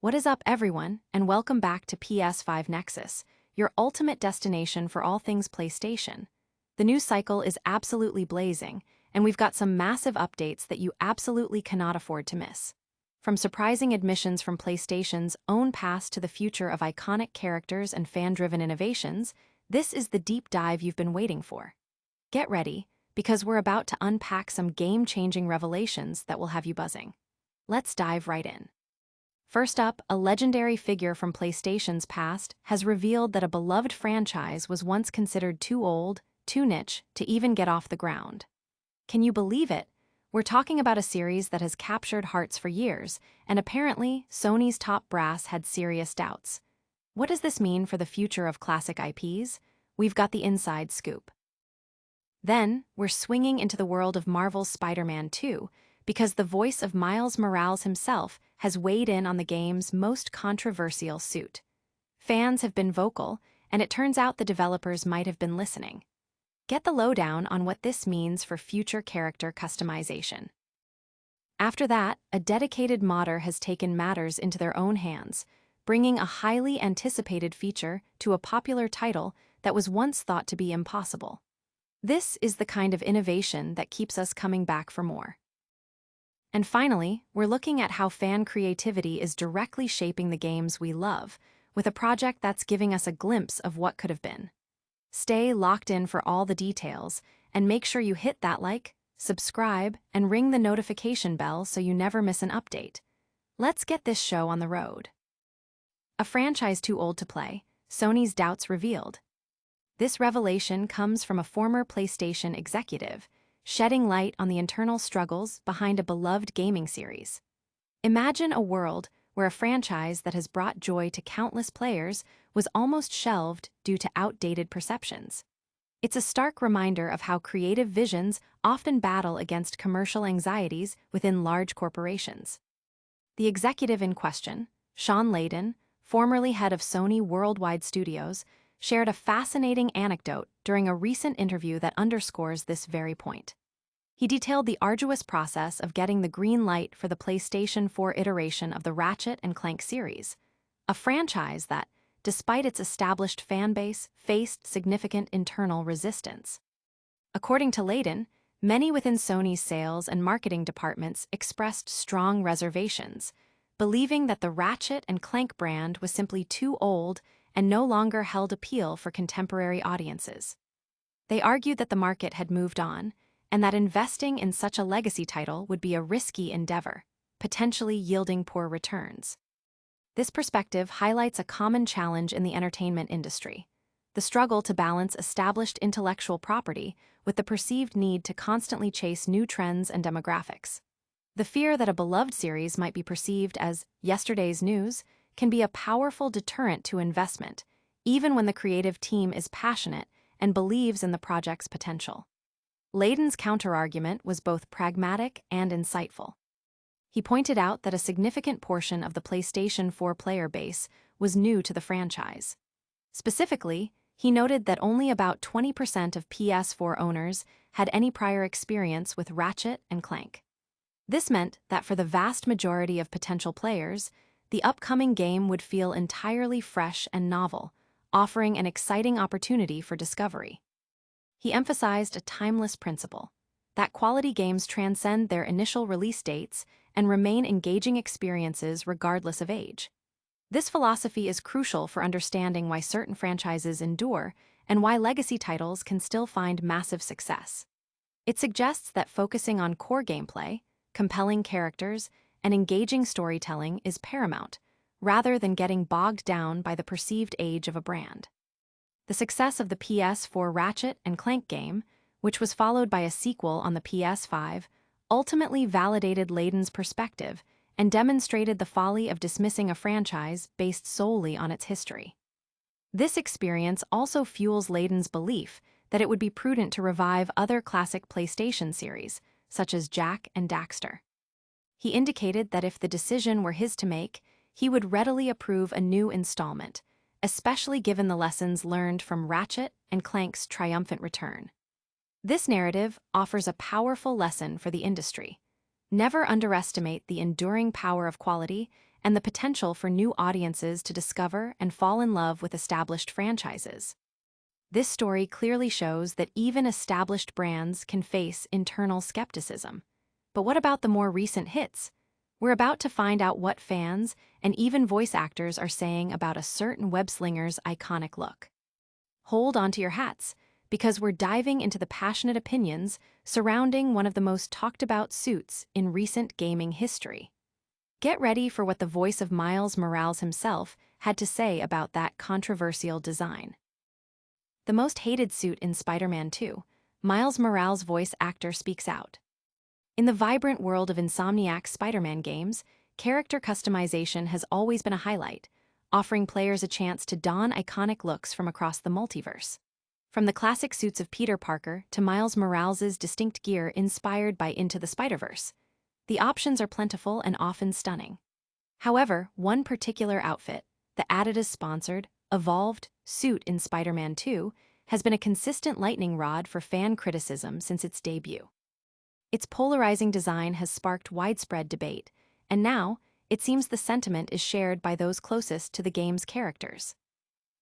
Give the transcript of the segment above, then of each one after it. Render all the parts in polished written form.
What is up, everyone, and welcome back to PS5 Nexus, your ultimate destination for all things PlayStation. The news cycle is absolutely blazing, and we've got some massive updates that you absolutely cannot afford to miss. From surprising admissions from PlayStation's own past to the future of iconic characters and fan-driven innovations, this is the deep dive you've been waiting for. Get ready, because we're about to unpack some game-changing revelations that will have you buzzing. Let's dive right in. First up, a legendary figure from PlayStation's past has revealed that a beloved franchise was once considered too old, too niche, to even get off the ground. Can you believe it? We're talking about a series that has captured hearts for years, and apparently, Sony's top brass had serious doubts. What does this mean for the future of classic IPs? We've got the inside scoop. Then, we're swinging into the world of Marvel's Spider-Man 2, because the voice of Miles Morales himself has weighed in on the game's most controversial suit. Fans have been vocal, and it turns out the developers might have been listening. Get the lowdown on what this means for future character customization. After that, a dedicated modder has taken matters into their own hands, bringing a highly anticipated feature to a popular title that was once thought to be impossible. This is the kind of innovation that keeps us coming back for more. And finally, we're looking at how fan creativity is directly shaping the games we love, with a project that's giving us a glimpse of what could have been. Stay locked in for all the details, and make sure you hit that like, subscribe, and ring the notification bell so you never miss an update. Let's get this show on the road. A franchise too old to play, Sony's doubts revealed. This revelation comes from a former PlayStation executive, shedding light on the internal struggles behind a beloved gaming series. Imagine a world where a franchise that has brought joy to countless players was almost shelved due to outdated perceptions. It's a stark reminder of how creative visions often battle against commercial anxieties within large corporations. The executive in question, Sean Layden, formerly head of Sony Worldwide Studios, shared a fascinating anecdote during a recent interview that underscores this very point. He detailed the arduous process of getting the green light for the PlayStation 4 iteration of the Ratchet and Clank series, a franchise that, despite its established fan base, faced significant internal resistance. According to Layden, many within Sony's sales and marketing departments expressed strong reservations, believing that the Ratchet and Clank brand was simply too old and no longer held appeal for contemporary audiences. They argued that the market had moved on, and that investing in such a legacy title would be a risky endeavor, potentially yielding poor returns. This perspective highlights a common challenge in the entertainment industry: the struggle to balance established intellectual property with the perceived need to constantly chase new trends and demographics. The fear that a beloved series might be perceived as yesterday's news can be a powerful deterrent to investment, even when the creative team is passionate and believes in the project's potential. Layden's counterargument was both pragmatic and insightful. He pointed out that a significant portion of the PlayStation 4 player base was new to the franchise. Specifically, he noted that only about 20% of PS4 owners had any prior experience with Ratchet and Clank. This meant that for the vast majority of potential players, the upcoming game would feel entirely fresh and novel, offering an exciting opportunity for discovery. He emphasized a timeless principle: that quality games transcend their initial release dates and remain engaging experiences regardless of age. This philosophy is crucial for understanding why certain franchises endure and why legacy titles can still find massive success. It suggests that focusing on core gameplay, compelling characters, and engaging storytelling is paramount, rather than getting bogged down by the perceived age of a brand. The success of the PS4 Ratchet and Clank game, which was followed by a sequel on the PS5, ultimately validated Layden's perspective and demonstrated the folly of dismissing a franchise based solely on its history. This experience also fuels Layden's belief that it would be prudent to revive other classic PlayStation series, such as Jak and Daxter. He indicated that if the decision were his to make, he would readily approve a new installment, especially given the lessons learned from Ratchet and Clank's triumphant return. This narrative offers a powerful lesson for the industry. Never underestimate the enduring power of quality, and the potential for new audiences to discover and fall in love with established franchises. This story clearly shows that even established brands can face internal skepticism. But what about the more recent hits? We're about to find out what fans and even voice actors are saying about a certain web-slinger's iconic look. Hold onto your hats, because we're diving into the passionate opinions surrounding one of the most talked-about suits in recent gaming history. Get ready for what the voice of Miles Morales himself had to say about that controversial design. The most hated suit in Spider-Man 2, Miles Morales' voice actor speaks out. In the vibrant world of Insomniac's Spider-Man games, character customization has always been a highlight, offering players a chance to don iconic looks from across the multiverse. From the classic suits of Peter Parker to Miles Morales' distinct gear inspired by Into the Spider-Verse, the options are plentiful and often stunning. However, one particular outfit, the Adidas-sponsored, Evolved suit in Spider-Man 2, has been a consistent lightning rod for fan criticism since its debut. Its polarizing design has sparked widespread debate, and now, it seems the sentiment is shared by those closest to the game's characters.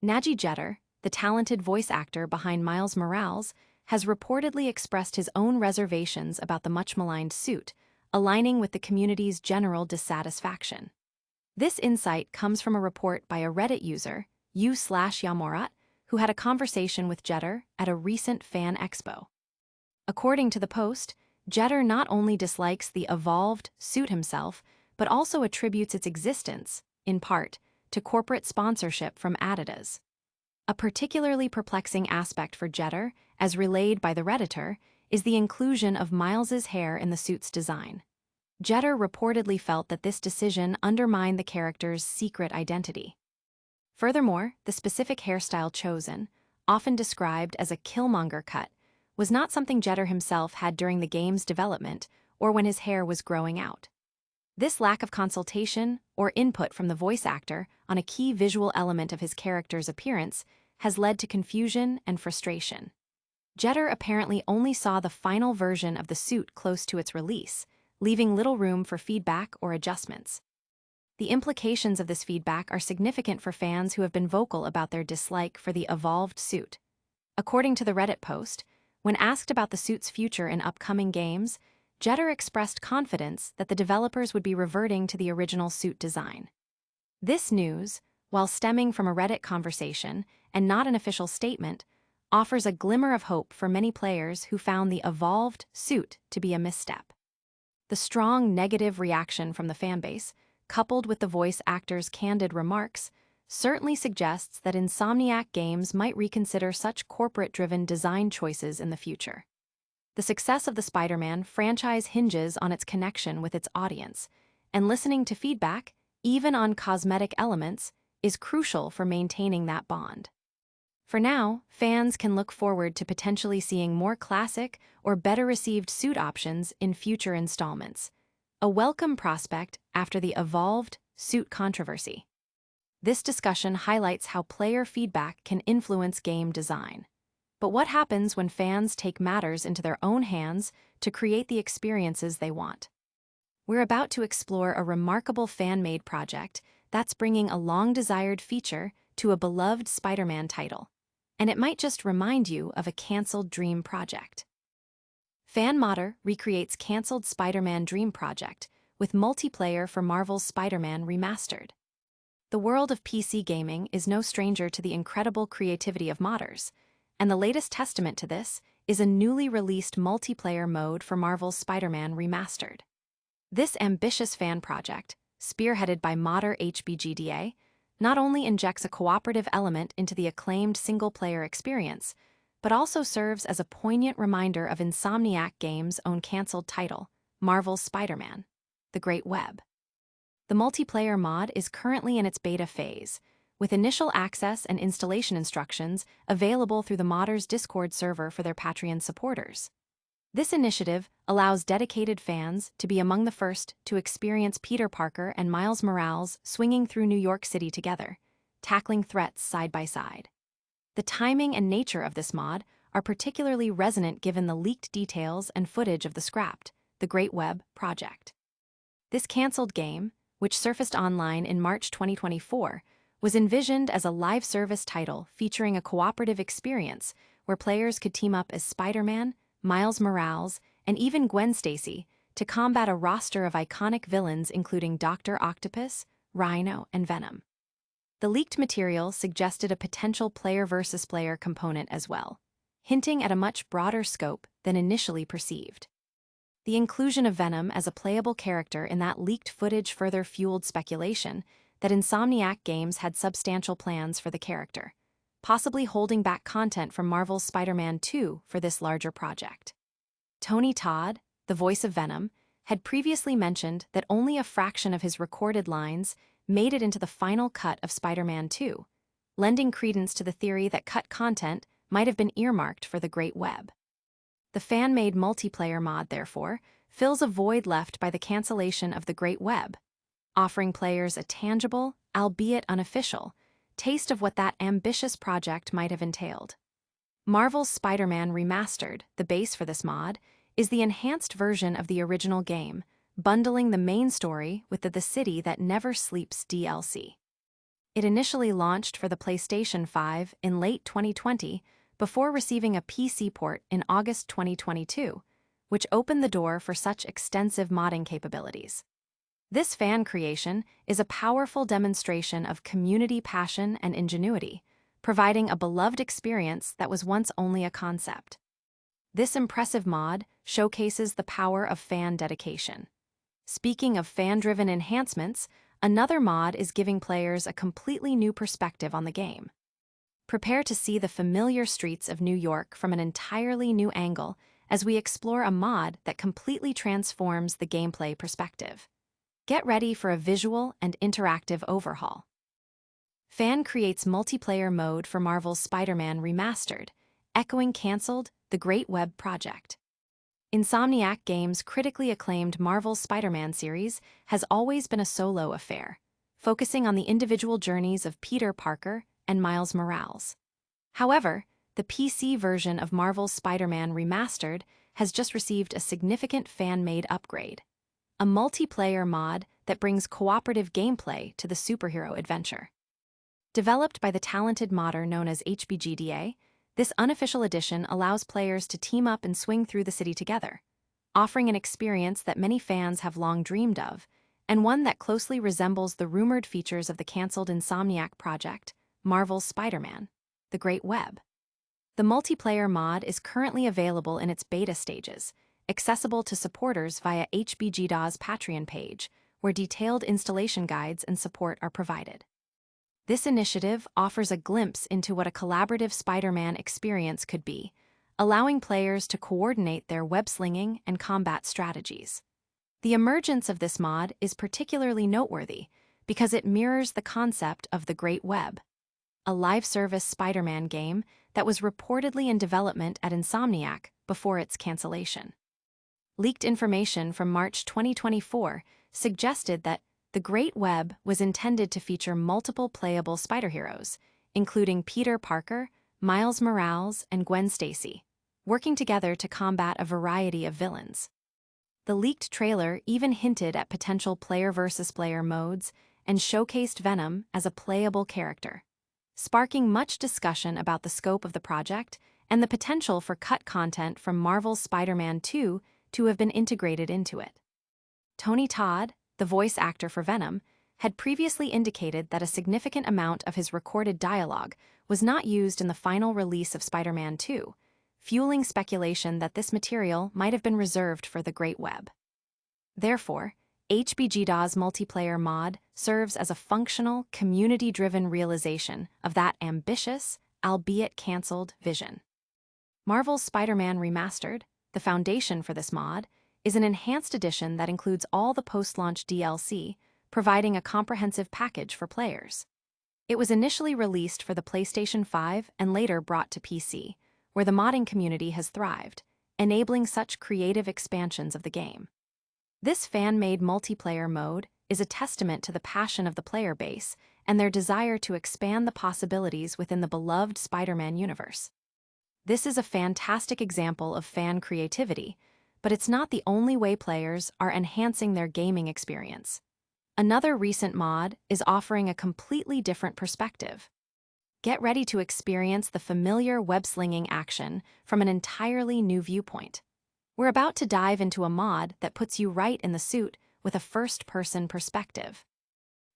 Nagy Jeter, the talented voice actor behind Miles Morales, has reportedly expressed his own reservations about the much-maligned suit, aligning with the community's general dissatisfaction. This insight comes from a report by a Reddit user, u/Yamorat, who had a conversation with Jeter at a recent fan expo. According to the post, Jeter not only dislikes the Evolved suit himself, but also attributes its existence, in part, to corporate sponsorship from Adidas. A particularly perplexing aspect for Jeter, as relayed by the Redditor, is the inclusion of Miles's hair in the suit's design. Jeter reportedly felt that this decision undermined the character's secret identity. Furthermore, the specific hairstyle chosen, often described as a Killmonger cut, was not something Jeter himself had during the game's development or when his hair was growing out. This lack of consultation or input from the voice actor on a key visual element of his character's appearance has led to confusion and frustration. Jeter apparently only saw the final version of the suit close to its release, leaving little room for feedback or adjustments. The implications of this feedback are significant for fans who have been vocal about their dislike for the Evolved suit. According to the Reddit post, when asked about the suit's future in upcoming games, Jeter expressed confidence that the developers would be reverting to the original suit design. This news, while stemming from a Reddit conversation and not an official statement, offers a glimmer of hope for many players who found the Evolved suit to be a misstep. The strong negative reaction from the fanbase, coupled with the voice actor's candid remarks, certainly suggests that Insomniac Games might reconsider such corporate-driven design choices in the future. The success of the Spider-Man franchise hinges on its connection with its audience, and listening to feedback, even on cosmetic elements, is crucial for maintaining that bond. For now, fans can look forward to potentially seeing more classic or better-received suit options in future installments, a welcome prospect after the Evolved suit controversy. This discussion highlights how player feedback can influence game design. But what happens when fans take matters into their own hands to create the experiences they want? We're about to explore a remarkable fan-made project that's bringing a long-desired feature to a beloved Spider-Man title, and it might just remind you of a canceled dream project. FanModder recreates canceled Spider-Man dream project with multiplayer for Marvel's Spider-Man Remastered. The world of PC gaming is no stranger to the incredible creativity of modders, and the latest testament to this is a newly released multiplayer mode for Marvel's Spider-Man Remastered. This ambitious fan project, spearheaded by modder HBGDA, not only injects a cooperative element into the acclaimed single-player experience, but also serves as a poignant reminder of Insomniac Games' own canceled title, Marvel's Spider-Man: The Great Web. The multiplayer mod is currently in its beta phase, with initial access and installation instructions available through the modders' Discord server for their Patreon supporters. This initiative allows dedicated fans to be among the first to experience Peter Parker and Miles Morales swinging through New York City together, tackling threats side by side. The timing and nature of this mod are particularly resonant given the leaked details and footage of the scrapped, The Great Web project. This canceled game, which surfaced online in March 2024, was envisioned as a live service title featuring a cooperative experience where players could team up as Spider-Man, Miles Morales, and even Gwen Stacy to combat a roster of iconic villains including Dr. Octopus, Rhino, and Venom. The leaked material suggested a potential player-versus-player component as well, hinting at a much broader scope than initially perceived. The inclusion of Venom as a playable character in that leaked footage further fueled speculation that Insomniac Games had substantial plans for the character, possibly holding back content from Marvel's Spider-Man 2 for this larger project. Tony Todd, the voice of Venom, had previously mentioned that only a fraction of his recorded lines made it into the final cut of Spider-Man 2, lending credence to the theory that cut content might have been earmarked for the Great Web. The fan-made multiplayer mod, therefore, fills a void left by the cancellation of the Great Web, offering players a tangible, albeit unofficial, taste of what that ambitious project might have entailed. Marvel's Spider-Man Remastered, the base for this mod, is the enhanced version of the original game, bundling the main story with the City That Never Sleeps DLC. It initially launched for the PlayStation 5 in late 2020 before receiving a PC port in August 2022, which opened the door for such extensive modding capabilities. This fan creation is a powerful demonstration of community passion and ingenuity, providing a beloved experience that was once only a concept. This impressive mod showcases the power of fan dedication. Speaking of fan-driven enhancements, another mod is giving players a completely new perspective on the game. Prepare to see the familiar streets of New York from an entirely new angle as we explore a mod that completely transforms the gameplay perspective. Get ready for a visual and interactive overhaul. Fan creates multiplayer mode for Marvel's Spider-Man Remastered, echoing canceled The Great Web project. Insomniac Games' critically acclaimed Marvel's Spider-Man series has always been a solo affair, focusing on the individual journeys of Peter Parker and Miles Morales. However, the PC version of Marvel's Spider-Man Remastered has just received a significant fan-made upgrade, a multiplayer mod that brings cooperative gameplay to the superhero adventure. Developed by the talented modder known as HBGDA, this unofficial edition allows players to team up and swing through the city together, offering an experience that many fans have long dreamed of, and one that closely resembles the rumored features of the cancelled Insomniac project, Marvel's Spider-Man, The Great Web. The multiplayer mod is currently available in its beta stages, accessible to supporters via HBGDA's Patreon page, where detailed installation guides and support are provided. This initiative offers a glimpse into what a collaborative Spider-Man experience could be, allowing players to coordinate their web-slinging and combat strategies. The emergence of this mod is particularly noteworthy because it mirrors the concept of the Great Web, a live-service Spider-Man game that was reportedly in development at Insomniac before its cancellation. Leaked information from March 2024 suggested that the Great Web was intended to feature multiple playable spider-heroes, including Peter Parker, Miles Morales, and Gwen Stacy, working together to combat a variety of villains. The leaked trailer even hinted at potential player-versus-player modes and showcased Venom as a playable character, sparking much discussion about the scope of the project and the potential for cut content from Marvel's Spider-Man 2 to have been integrated into it. Tony Todd, the voice actor for Venom, had previously indicated that a significant amount of his recorded dialogue was not used in the final release of Spider-Man 2, fueling speculation that this material might have been reserved for the Great Web. Therefore, HBGDA's multiplayer mod serves as a functional, community-driven realization of that ambitious, albeit cancelled, vision. Marvel's Spider-Man Remastered, the foundation for this mod, is an enhanced edition that includes all the post-launch DLC, providing a comprehensive package for players. It was initially released for the PlayStation 5 and later brought to PC, where the modding community has thrived, enabling such creative expansions of the game. This fan-made multiplayer mode is a testament to the passion of the player base and their desire to expand the possibilities within the beloved Spider-Man universe. This is a fantastic example of fan creativity, but it's not the only way players are enhancing their gaming experience. Another recent mod is offering a completely different perspective. Get ready to experience the familiar web-slinging action from an entirely new viewpoint. We're about to dive into a mod that puts you right in the suit with a first-person perspective.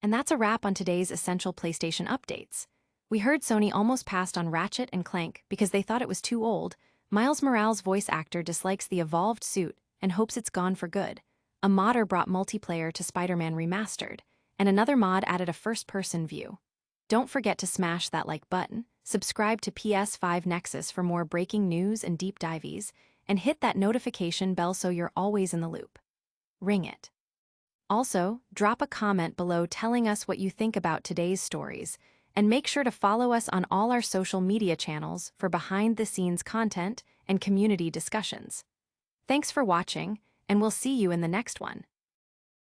And that's a wrap on today's essential PlayStation updates. We heard Sony almost passed on Ratchet and Clank because they thought it was too old. Miles Morales' voice actor dislikes the evolved suit and hopes it's gone for good. A modder brought multiplayer to Spider-Man Remastered, and another mod added a first-person view. Don't forget to smash that like button, subscribe to PS5 Nexus for more breaking news and deep dives, and hit that notification bell so you're always in the loop. Ring it. Also, drop a comment below telling us what you think about today's stories, and make sure to follow us on all our social media channels for behind-the-scenes content and community discussions. Thanks for watching, and we'll see you in the next one.